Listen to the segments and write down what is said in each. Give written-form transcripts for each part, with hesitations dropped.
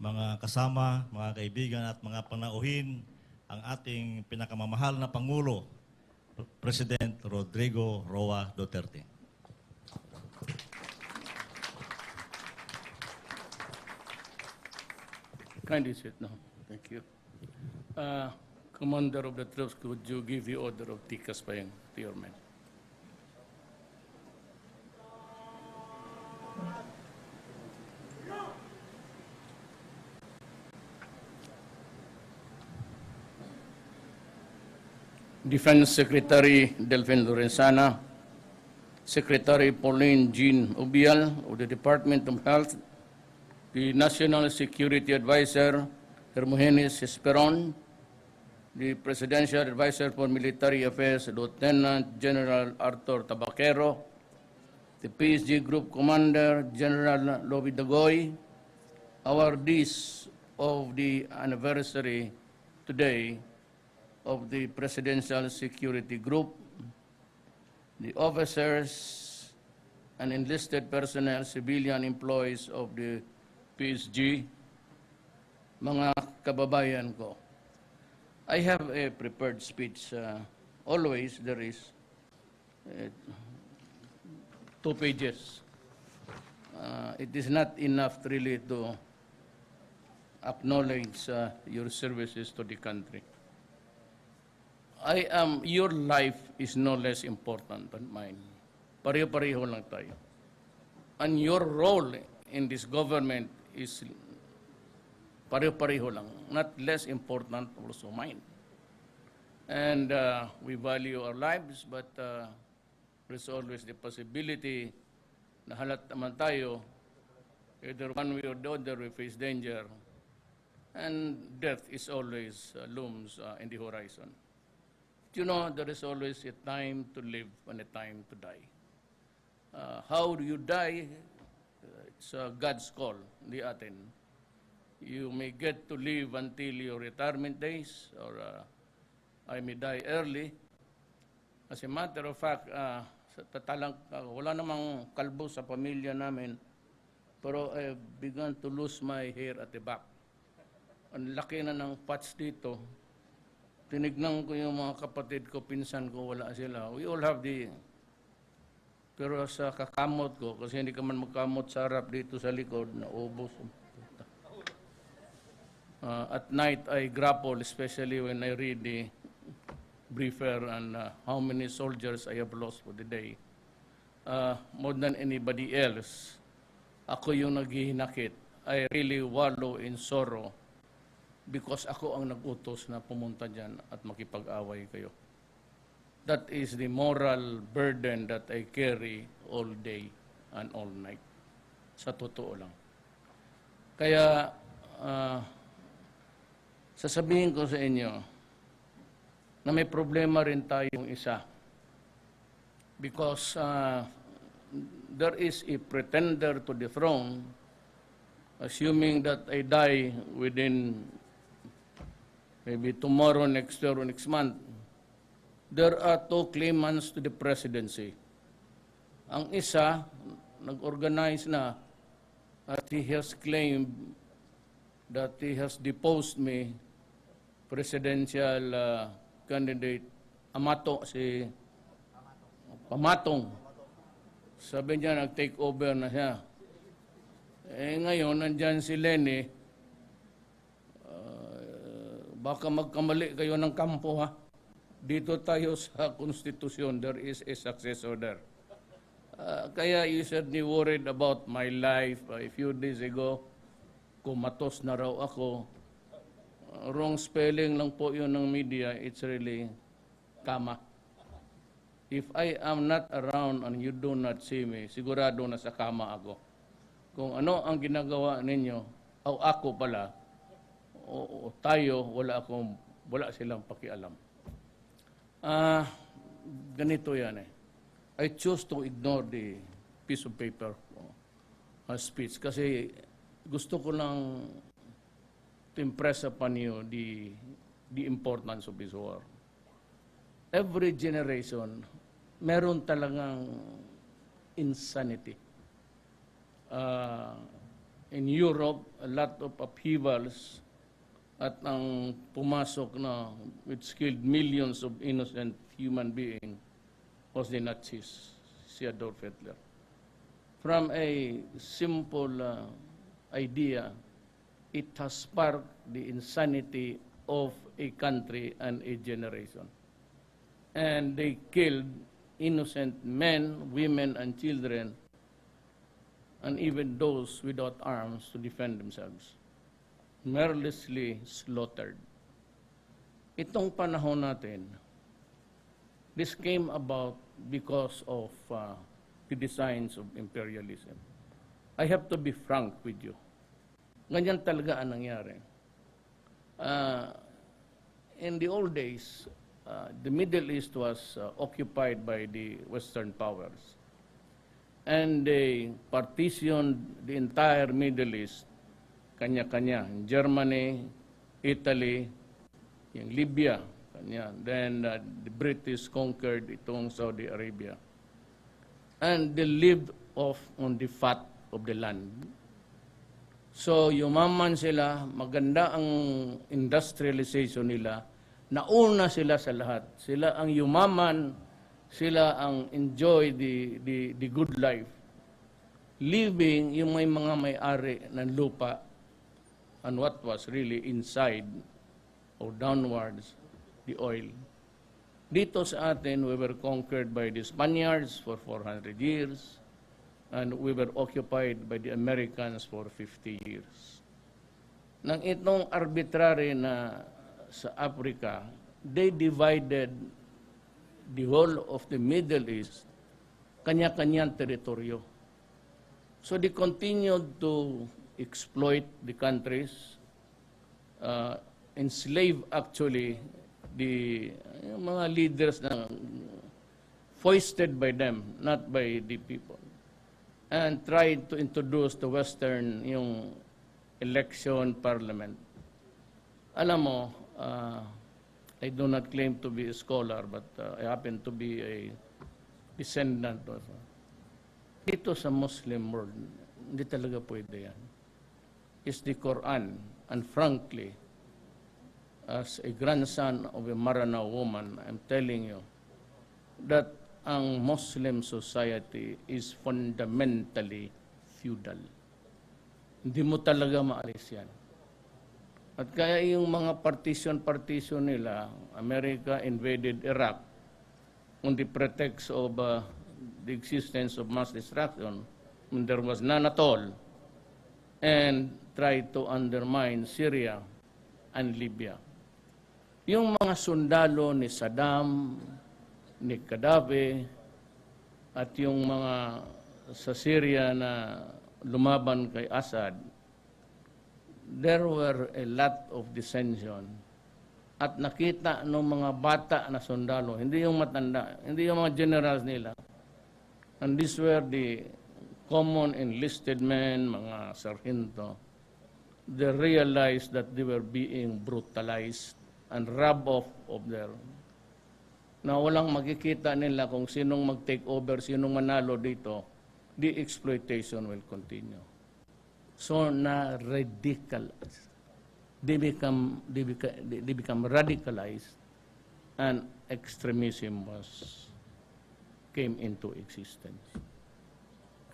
mga kasama, mga kaibigan at mga panauhin, ang ating pinakamamahal na Pangulo, President Rodrigo Roa Duterte. Kindly sit now. Thank you. Commander of the troops, could you give the order of Tikas Payang to your men? Defense Secretary Delfin Lorenzana, Secretary Pauline Jean Ubial of the Department of Health, the National Security Advisor Hermogenes Esperon, the Presidential Advisor for Military Affairs Lieutenant General Arthur Tabaquero, the PSG Group Commander General Lovi Dagoy, awardees of the anniversary today of the Presidential Security Group, the officers and enlisted personnel, civilian employees of the PSG, mga kababayan ko. I have a prepared speech. Always there is 2 pages. It is not enough really to acknowledge your services to the country. Your life is no less important than mine. Pareho-pareho lang tayo. And your role in this government is pareho-pareho lang, not less important also mine. And we value our lives, but there's always the possibility na halat naman tayo, either one way or the other, we face danger. And death is always looms in the horizon. You know, there is always a time to live and a time to die. How do you die? It's God's call, di atin. You may get to live until your retirement days, or I may die early. As a matter of fact, wala namang kalbo sa pamilya namin, pero I began to lose my hair at the back. Ang laki na ng patch dito. Tinignan ko yung mga kapatid ko, pinsan ko, wala sila. We all have the... Pero sa kakamot ko, kasi hindi ka man magkamot sa harap dito sa likod, naubos. At night, I grapple, especially when I read the briefer and how many soldiers I have lost for the day. More than anybody else, ako yung naghihinakit. I really wallow in sorrow because ako ang nag-utos na pumunta dyan at makipag-away kayo. That is the moral burden that I carry all day and all night. Sa totoo lang. Kaya, sasabihin ko sa inyo na may problema rin tayong isa. Because there is a pretender to the throne, assuming that I die within maybe tomorrow, next year, or next month, there are 2 claimants to the presidency. Ang isa, nag-organize na at he has claimed that he has deposed me, presidential candidate Amato, si Pamatong. Sabi niya, nag-take over na siya. Ngayon, nandyan si Lenny. Baka magkamali kayo ng kampo, ha? Dito tayo sa konstitusyon, there is a successor there. Kaya you said ni worried about my life a few days ago. Kumatos na raw ako. Wrong spelling lang po yun ng media. It's really kama. If I am not around and you do not see me, sigurado na sa kama ako. Kung ano ang ginagawa ninyo, o ako pala, o tayo, wala silang pakialam. Ganito yan eh. I choose to ignore the piece of paper speech kasi gusto ko lang to impress upon you the importance of this war. Every generation, meron talagang insanity. in Europe, a lot of upheavals at ang pumasok na which killed millions of innocent human beings was the Nazis, si Adolf Hitler. From a simple idea, it has sparked the insanity of a country and a generation. And they killed innocent men, women, and children, and even those without arms to defend themselves, mercilessly slaughtered. Itong panahon natin, this came about because of the designs of imperialism. I have to be frank with you. Ganyan talaga ang nangyari. In the old days, the Middle East was occupied by the Western powers. And they partitioned the entire Middle East, kanya-kanya. In Germany, Italy, yung Libya, kanya. Then the British conquered itong Saudi Arabia. And they lived off on the fat of the land. So yumaman sila, maganda ang industrialization nila, nauna sila sa lahat. Sila ang yumaman, sila ang enjoy the good life. Living yung may mga may-ari ng lupa and what was really inside or downwards, the oil. Dito sa atin, we were conquered by the Spaniards for 400 years and we were occupied by the Americans for 50 years. Nang itong arbitrary na sa Africa, they divided the whole of the Middle East, kanya-kanyang teritoryo. So they continued to exploit the countries, enslave actually the mga leaders na foisted by them, not by the people, and tried to introduce the Western yung election parliament. Alam mo, I do not claim to be a scholar, but I happen to be a descendant of. Dito sa Muslim world, hindi talaga pwede yan. It's the Quran, and frankly, as a grandson of a Maranao woman, I'm telling you that ang Muslim society is fundamentally feudal. Hindi mo talaga maalis yan. At kaya yung mga partition nila, America invaded Iraq on the pretext of the existence of mass destruction when there was none at all, and tried to undermine Syria and Libya. Yung mga sundalo ni Saddam, ni Gaddafi, at yung mga sa Syria na lumaban kay Assad, there were a lot of dissension. At nakita ng mga bata na sundalo, hindi yung matanda, hindi yung mga generals nila. And these were the common enlisted men, mga sargento. They realized that they were being brutalized and robbed off of their, na walang makikita nila kung sinong mag-take over, sinong manalo dito, the exploitation will continue. So na-radicalized. They become radicalized, and extremism came into existence.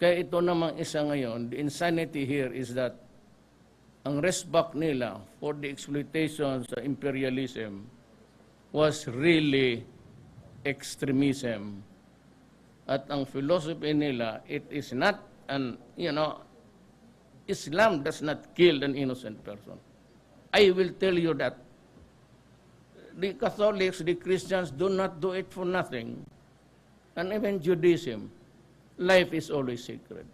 Kaya ito namang isa ngayon, the insanity here is that ang resback nila for the exploitation sa imperialism was really extremism. At ang philosophy nila, it is not an, Islam does not kill an innocent person. I will tell you that. The Catholics, the Christians do not do it for nothing. And even Judaism, life is always sacred.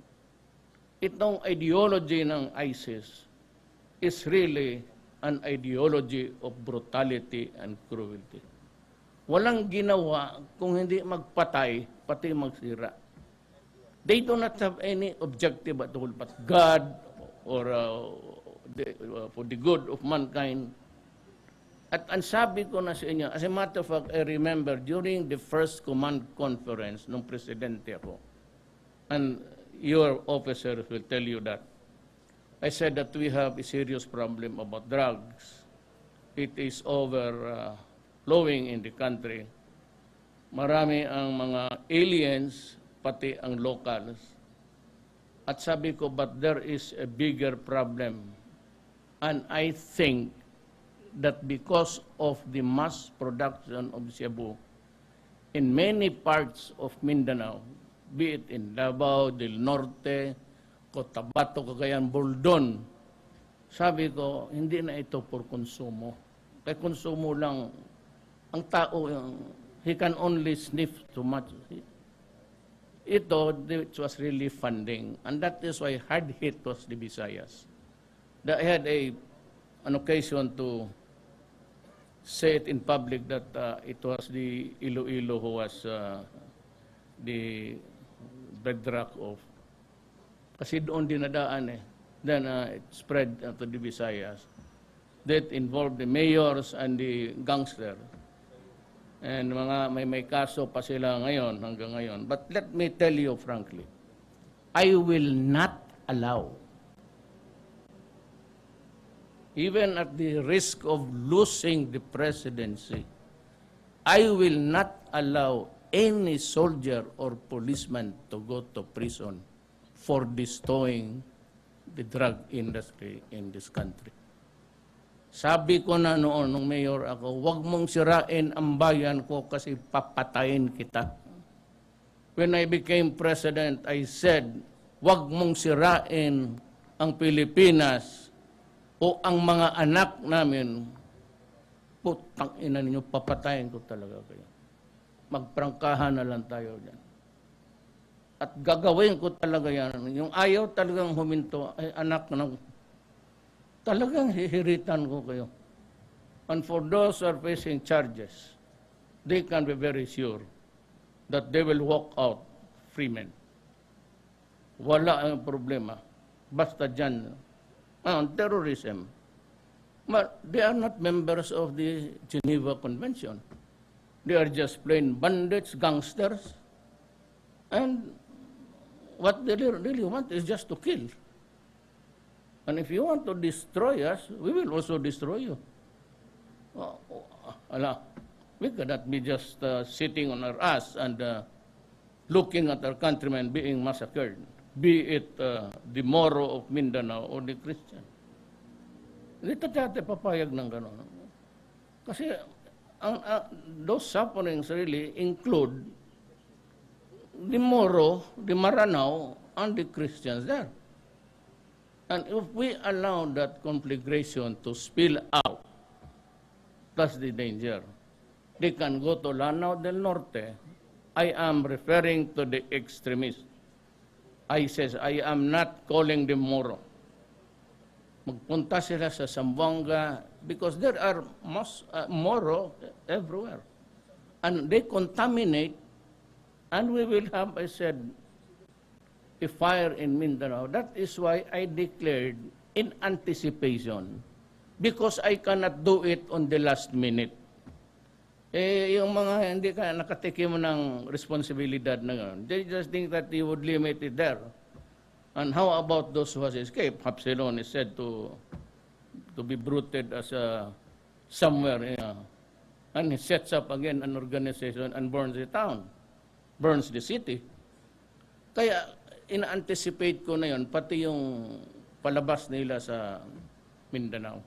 Itong ideology ng ISIS is really an ideology of brutality and cruelty. Walang ginawa kung hindi magpatay, pati magsira. They do not have any objective at all but God or for the good of mankind. At ang sabi ko na sa inyo, as a matter of fact, I remember during the first command conference nung presidente ako, and your officers will tell you that, I said that we have a serious problem about drugs. It is overflowing in the country. Marami ang mga aliens, pati ang locals. At sabi ko, but there is a bigger problem. And I think that because of the mass production of Cebu, in many parts of Mindanao, be it in Davao del Norte, Cotabato, Cagayan, Baldon, sabi ko, hindi na ito for konsumo. Kaya konsumo lang, ang tao, he can only sniff too much. Ito, it was really funding. And that is why hard hit was the Visayas. I had an occasion to say it in public that it was the Iloilo who was the bedrock of. Kasi doon dinadaan eh. Then it spread to the Visayas. That involved the mayors and the gangsters. And may kaso pa sila ngayon, hanggang ngayon. But let me tell you frankly, I will not allow, even at the risk of losing the presidency, I will not allow any soldier or policeman to go to prison for destroying the drug industry in this country. Sabi ko na noon, nung mayor ako, huwag mong sirain ang bayan ko kasi papatayin kita. When I became president, I said, huwag mong sirain ang Pilipinas o ang mga anak namin. Putang ina ninyo, papatayin ko talaga kayo. Magprangkahan na lang tayo dyan. At gagawin ko talaga yan. Yung ayaw talagang huminto, ay anak ng talagang hihiritan ko kayo. And for those who are facing charges, they can be very sure that they will walk out free men. Wala ang problema. Basta dyan. Terrorism. But they are not members of the Geneva Convention. They are just plain bandits, gangsters. And what they really want is just to kill. And if you want to destroy us, we will also destroy you. We cannot be just sitting on our ass and looking at our countrymen being massacred, be it the Moro of Mindanao or the Christian. Hindi tayo papayag ng gano'n. Kasi those sufferings really include the Moro, the Maranao, and the Christians there. And if we allow that conflagration to spill out, that's the danger. They can go to Lanao del Norte. I am referring to the extremists. I am not calling them Moro. Magpunta sila sa Zamboanga because there are Moro everywhere. And they contaminate, and we will have, I said, a fire in Mindanao. That is why I declared in anticipation, because I cannot do it on the last minute. Yung mga hindi ka nakatikim ng responsibilidad na gano'n, they just think that you would limit it there. And how about those who has escaped? Hapsilon is said to be bruited as somewhere, and he sets up again an organization and burns the town, burns the city. Kaya ina-anticipate ko na yun, pati yung palabas nila sa Mindanao.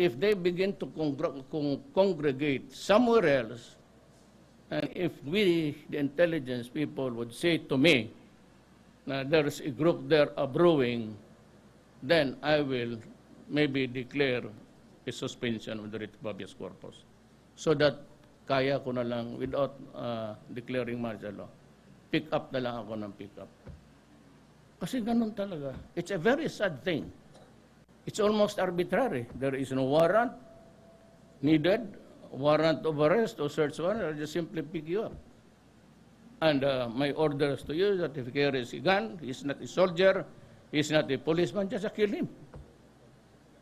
If they begin to congregate somewhere else, and if we, the intelligence people, would say to me na there's a group there brewing, then I will maybe declare a suspension of the writ of habeas corpus. So that kaya ko na lang, without declaring martial law, pick up na lang ako ng pick up. Kasi ganun talaga. It's a very sad thing. It's almost arbitrary. There is no warrant needed, warrant of arrest or search warrant, I'll just simply pick you up. And my orders to you is that if he carries a gun, he's not a soldier, he's not a policeman, just kill him.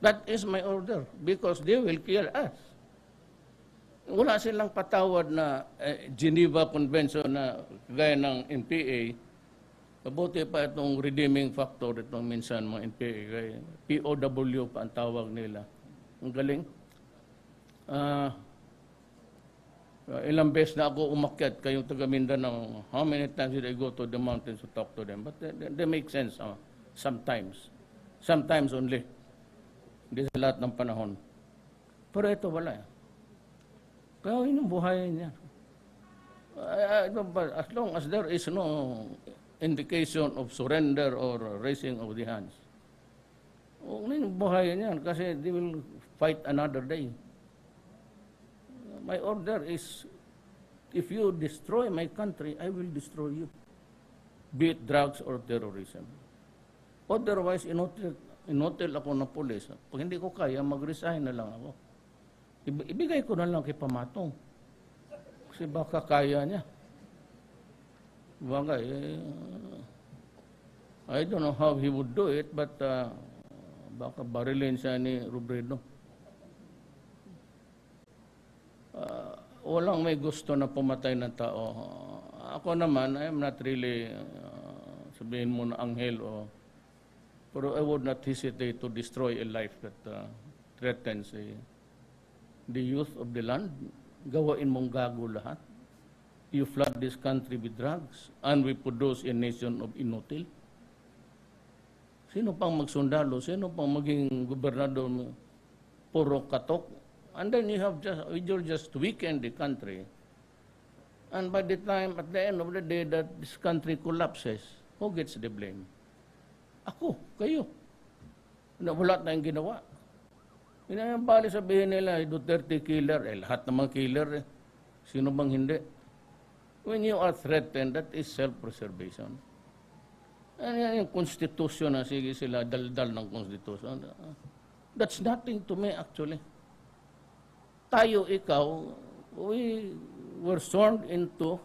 That is my order, because they will kill us. Wala silang patawad na Geneva Convention na gaya ng NPA Mabuti pa itong redeeming factor itong minsan mga NPA. Kaya POW pa ang tawag nila. Ang galing. Ilang beses na ako umakyat kayong taga Mindanao. How many times did I go to the mountains to talk to them? But they make sense sometimes. Sometimes only. Hindi sa lahat ng panahon. Pero ito wala. Kaya yun ang buhay niya. As long as there is no indication of surrender or raising of the hands, huwag na yung buhay niyan kasi they will fight another day. My order is, if you destroy my country, I will destroy you. Be it drugs or terrorism. Otherwise, inotel ako ng pulis. Pag hindi ko kaya, mag-resign na lang ako. Ibigay ko na lang kay Pamatong. Kasi baka kaya niya. Baka, I don't know how he would do it, but baka barilin siya ni Robredo. Walang may gusto na pumatay ng tao. Ako naman, I am not really, sabihin mo na anghel pero I would not hesitate to destroy a life that threatens the youth of the land. Gawain mong gago lahat. You flood this country with drugs and we produce a nation of inutil. Sino pang magsundalo? Sino pang maging gobernador? Puro katok. And then you'll just weaken the country. And by the time, at the end of the day, that this country collapses, who gets the blame? Ako, kayo. Wala tayong ginawa. Bali sabihin nila, Duterte killer, lahat ng mga killer, sino bang hindi? When you are threatened, that is self-preservation. And yan yung constitution na sige sila, daldal ng constitution. That's nothing to me actually. Tayo, ikaw, we were sworn into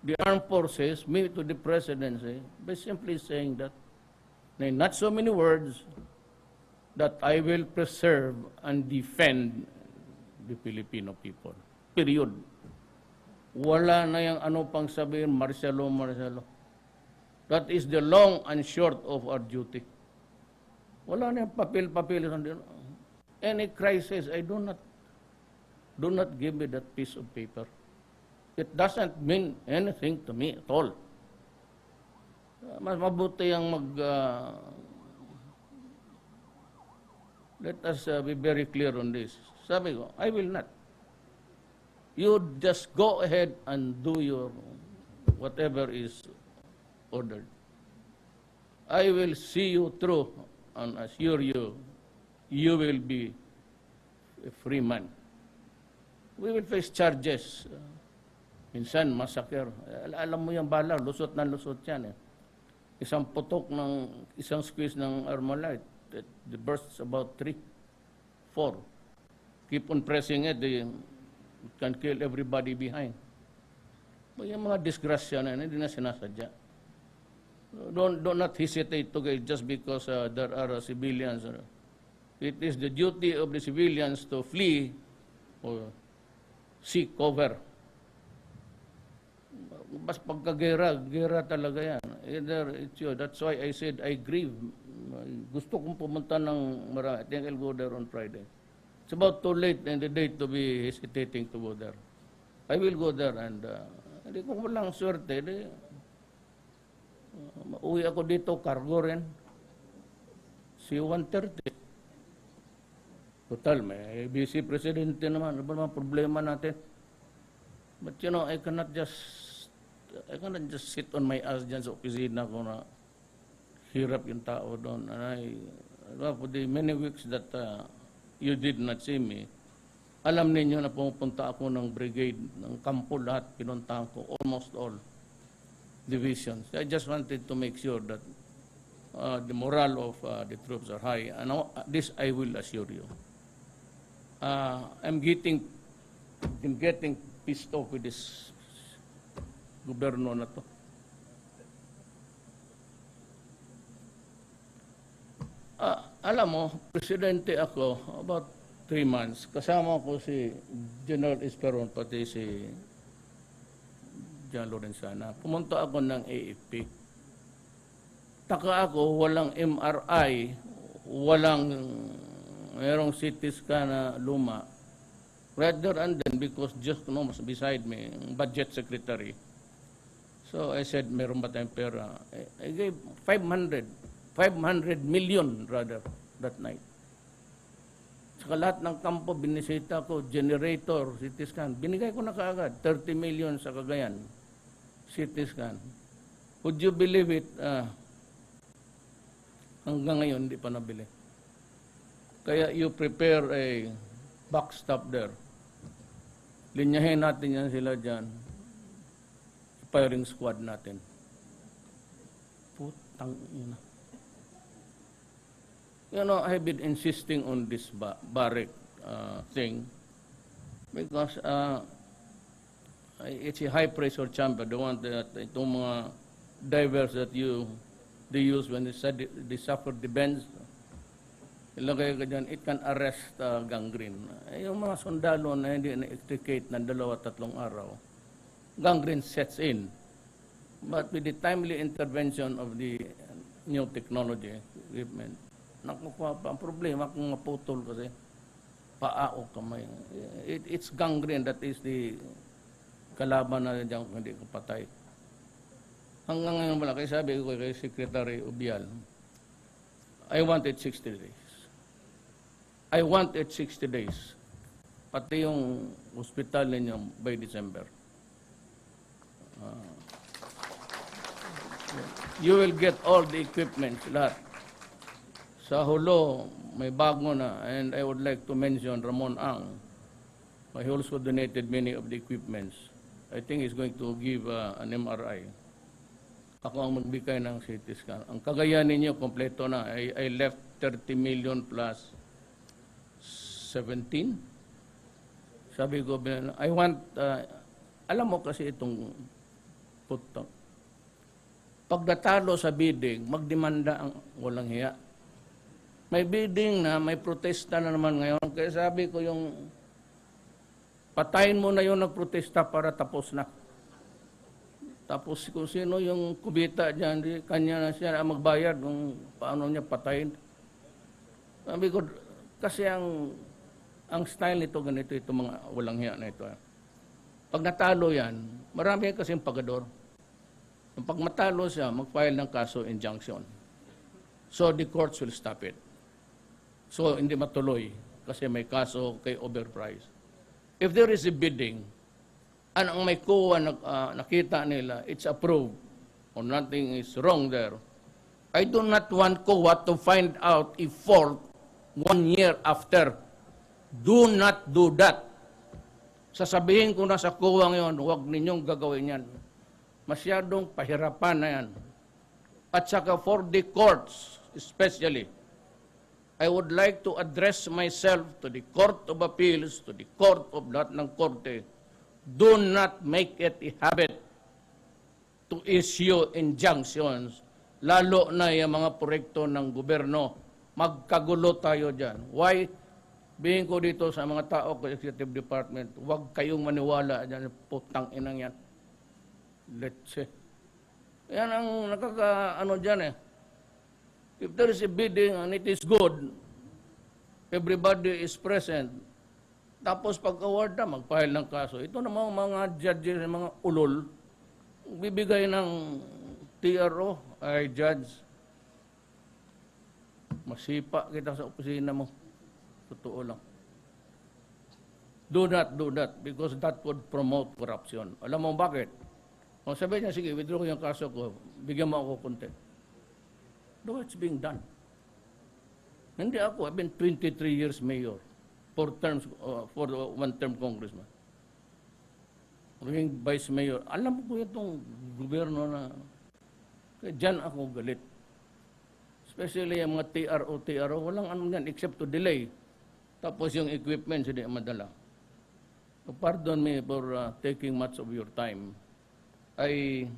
the armed forces, me to the presidency, by simply saying that, in not so many words, that I will preserve and defend the Filipino people. Period. Wala na yung ano pang sabihin, martial law. That is the long and short of our duty. Wala na yung papel-papel. Any crisis, I do not give me that piece of paper. It doesn't mean anything to me at all. Mas mabuti ang let us be very clear on this. Sabi ko, I will not. You just go ahead and do your whatever is ordered. I will see you through and assure you, you will be a free man. We will face charges. Minsan, massacre. Alam mo yung bala, lusot na lusot yan. Isang putok ng, isang squeeze ng Armalite, the bursts about 3, 4. Keep on pressing it, it can kill everybody behind. Yung mga disgrasya na hindi na sinasadya. Do not hesitate to get just because there are civilians. It is the duty of the civilians to flee or seek cover. Bas pagkagera, gera talaga yan. Either it's you. That's why I said I grieve. Gusto kong pumunta ng marami. I think I'll go there on Friday. It's about too late in the day to be hesitating to go there. I will go there and hindi ko walang swerte. Uwi ako dito, cargo rin. C-130. Total, may BC Presidente naman. Ano ba naman problema natin? But you know, I cannot just sit on my ass dyan sa opisina ko na hirap yung tao doon. And for the many weeks that you did not see me, alam ninyo na pumupunta ako ng brigade, ng kampo lahat, pinuntahan ko, almost all divisions. I just wanted to make sure that the morale of the troops are high. And this I will assure you. I'm getting pissed off with this gobyerno na to. Alam mo, presidente ako about 3 months. Kasama ko si General Esperon, pati si Cynthia Lorenzana. Pumunta ako ng AFP. Taka ako, walang MRI, mayroong CT scan na luma. Rather and then, because just was beside me, budget secretary. So I said, meron ba tayong pera? I gave 500 million rather that night. Saka lahat ng kampo, binisita ko, generator, CT scan. Binigay ko na kaagad, 30 million sa Cagayan, CT scan. Would you believe it? Hanggang ngayon, hindi pa nabili. Kaya you prepare a backstop there. Linyahin natin yan sila dyan. Firing squad natin. Putang ina. You know, I've been insisting on this barrack thing because it's a high pressure chamber. The one that itong mga divers that they use when they suffer the bends. Ilagay ka dyan, it can arrest gangrene. Yung mga sundalo na hindi na-extricate ng 2-3 araw, gangrene sets in. But with the timely intervention of the new technology equipment, nakukuha pa. Ang problema kung maputol kasi paa o kamay. It's gangrene that is the kalaban na dyan kung hindi ko patay. Hanggang ngayon wala. Kaya sabi ko kay Secretary Ubial, I want it 60 days. I want it 60 days. Pati yung hospital ninyo by December. You will get all the equipment, lahat. Sa Hulo, may bago na, and I would like to mention Ramon Ang. He also donated many of the equipments. I think he's going to give an MRI. Ako ang magbigay ng CT scan. Ang Cagayan ninyo, kompleto na. I left 30 million plus 17. Sabi ko, I want, alam mo kasi itong putang. Pag natalo sa bidding, magdemanda ang walang hiya. May bidding na, may protesta na naman ngayon. Kaya sabi ko yung, patayin mo na yung nagprotesta para tapos na. Tapos kung sino yung kubita dyan, kanya na siya magbayad kung paano niya patayin. Sabi ko, kasi ang style nito, ganito, itong mga walang hiya na ito. Pag natalo yan, marami kasing pagador. Pag matalo siya, mag-file ng kaso injunction. So the courts will stop it. So hindi matuloy kasi may kaso kay overprice. If there is a bidding, and ang may kuha nakita nila, it's approved, or nothing is wrong there, I do not want COA to find out a fault 1 year after. Do not do that. Sasabihin ko na sa COA ngayon, huwag ninyong gagawin yan. Masyadong pahirapan na yan. At saka for the courts, especially, I would like to address myself to the Court of Appeals, to the Court of lahat ng Korte. Do not make it a habit to issue injunctions, lalo na yung mga proyekto ng gobyerno. Magkagulo tayo dyan. Why? Bihin ko dito sa mga tao ko Executive Department, huwag kayong maniwala dyan, putang inang yan. Let's say. Yan ang nakaka-ano dyan eh. If there is a bidding and it is good, everybody is present, tapos pag-award na, mag-file ng kaso. Ito naman mga judges, mga ulol, bibigay ng TRO, ay judge, masipa kita sa opisina mo. Totoo lang. Do not do that because that would promote corruption. Alam mo bakit? Kung sabi niya, sige, withdraw ko yung kaso ko, bigyan mo ako konti. No, it's being done. Hindi ako, I've been 23 years mayor, 4 terms, for 1 term congressman. Maging vice mayor. Alam ko itong gobyerno na, kaya dyan ako galit. Especially yung mga TRO, walang ano yan except to delay. Tapos yung equipment, hindi madala. So pardon me for taking much of your time. I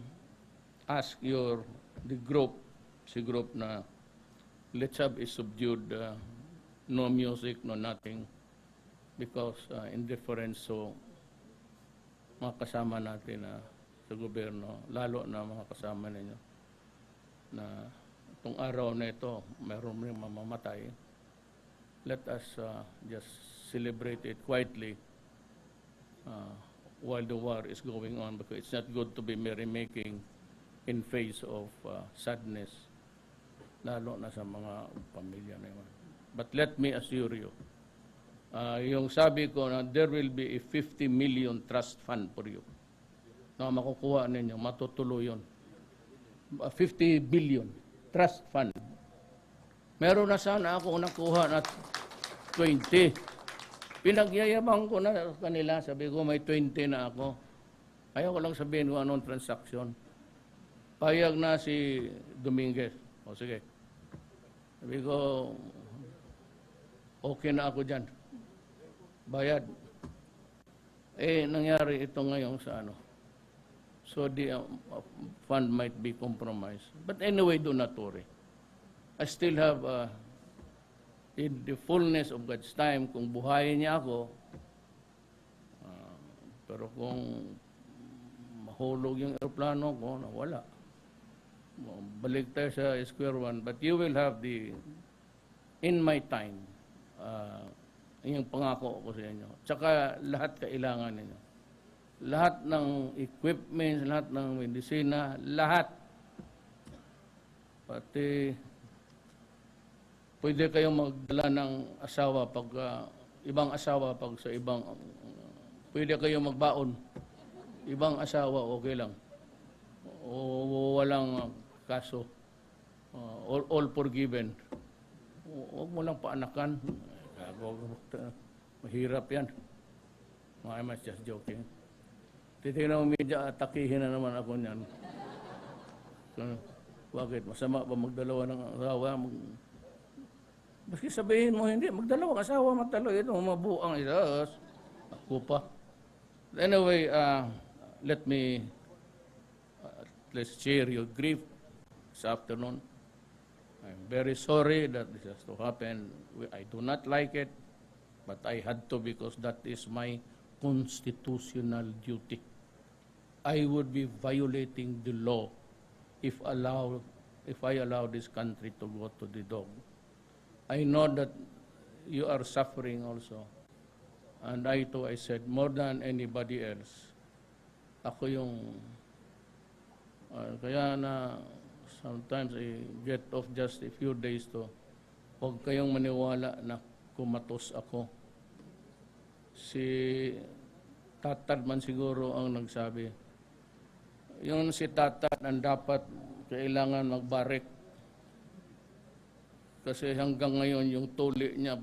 ask the group, si group na let's have a subdued, no music, no nothing, because in deference so mga kasama natin na sa gobyerno, lalo na mga kasama ninyo, na itong araw na ito, mayroon rin mamamatay. Let us just celebrate it quietly while the war is going on, because it's not good to be merrymaking in face of sadness, lalo na sa mga pamilya na yun. But let me assure you, yung sabi ko na there will be a 50 million trust fund for you na makukuha ninyo, matutuloy yun. 50 billion trust fund. Meron na sana ako nakuha na 20. Pinagyayabang ko na kanila, sabi ko may 20 na ako. Ayaw ko lang sabihin kung anong transaction. Payag na si Dominguez. O sige. Sabi ko, okay na ako dyan. Bayad. Nangyari ito ngayon sa ano. So the fund might be compromised. But anyway, do not worry. I still have, in the fullness of God's time, kung buhayin niya ako, pero kung mahulog yung aeroplano ko, wala. Balik tayo sa square one. But you will have in my time, yung pangako ko sa inyo. Tsaka lahat kailangan ninyo. Lahat ng equipment, lahat ng medisina, lahat. Pati pwede kayong magdala ng asawa pag ibang asawa pag sa ibang pwede kayong magbaon. Ibang asawa okay lang. O walang kaso. All forgiven. Huwag mo lang paanakan. Mahirap yan. I'm just joking. Titignan mo media, atakihin na naman ako niyan. Bakit? Masama ba magdalawa ng asawa? Maski sabihin mo hindi, magdalawang asawa matalo. Ito, mabuang isas. Ako pa. Anyway, let's share your grief this afternoon. I'm very sorry that this has to happen. I do not like it, but I had to because that is my constitutional duty. I would be violating the law if I allow this country to go to the dog. I know that you are suffering also. And I said, more than anybody else, ako yung, kaya na sometimes I get off just a few days to, huwag kayong maniwala na kumatos ako. Si Tatad man siguro ang nagsabi. Yung si Tatad ang dapat kailangan magbarik. Kasi hanggang ngayon yung tuli niya,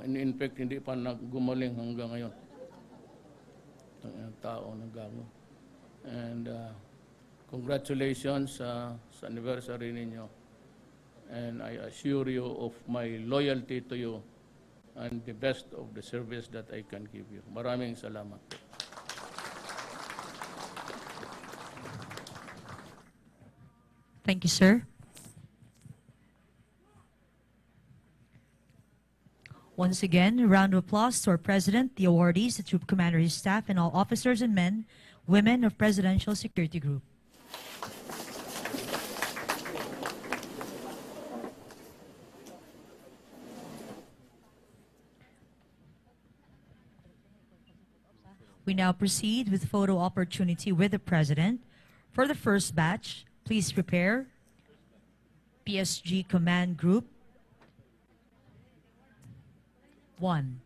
in fact hindi pa gumaling hanggang ngayon. Ang tao nagago. And congratulations sa anniversary ninyo. And I assure you of my loyalty to you and the best of the service that I can give you. Maraming salamat. Thank you, sir. Once again, a round of applause to our President, the awardees, the troop commander, his staff, and all officers and men, women of Presidential Security Group. We now proceed with photo opportunity with the President. For the first batch, please prepare. PSG Command Group 1.